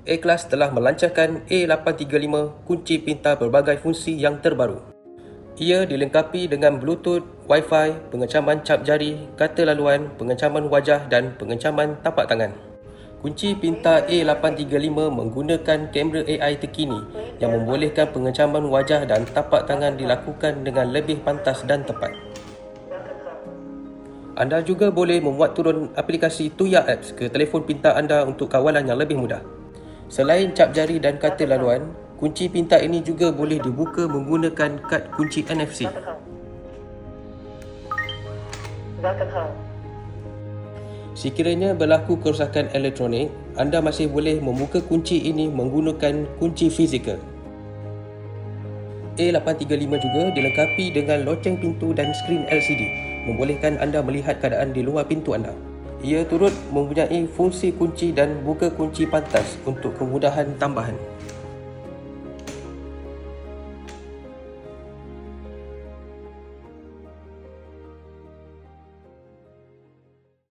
A-Class telah melancarkan A835 kunci pintar berbagai fungsi yang terbaru. Ia dilengkapi dengan Bluetooth, Wi-Fi, pengecaman cap jari, kata laluan, pengecaman wajah dan pengecaman tapak tangan. Kunci pintar A835 menggunakan kamera AI terkini yang membolehkan pengecaman wajah dan tapak tangan dilakukan dengan lebih pantas dan tepat. Anda juga boleh memuat turun aplikasi Tuya Apps ke telefon pintar anda untuk kawalan yang lebih mudah. Selain cap jari dan kata laluan, kunci pintar ini juga boleh dibuka menggunakan kad kunci NFC. Sekiranya berlaku kerosakan elektronik, anda masih boleh membuka kunci ini menggunakan kunci fizikal. A835 juga dilengkapi dengan loceng pintu dan skrin LCD, membolehkan anda melihat keadaan di luar pintu anda. Ia turut mempunyai fungsi kunci dan buka kunci pantas untuk kemudahan tambahan.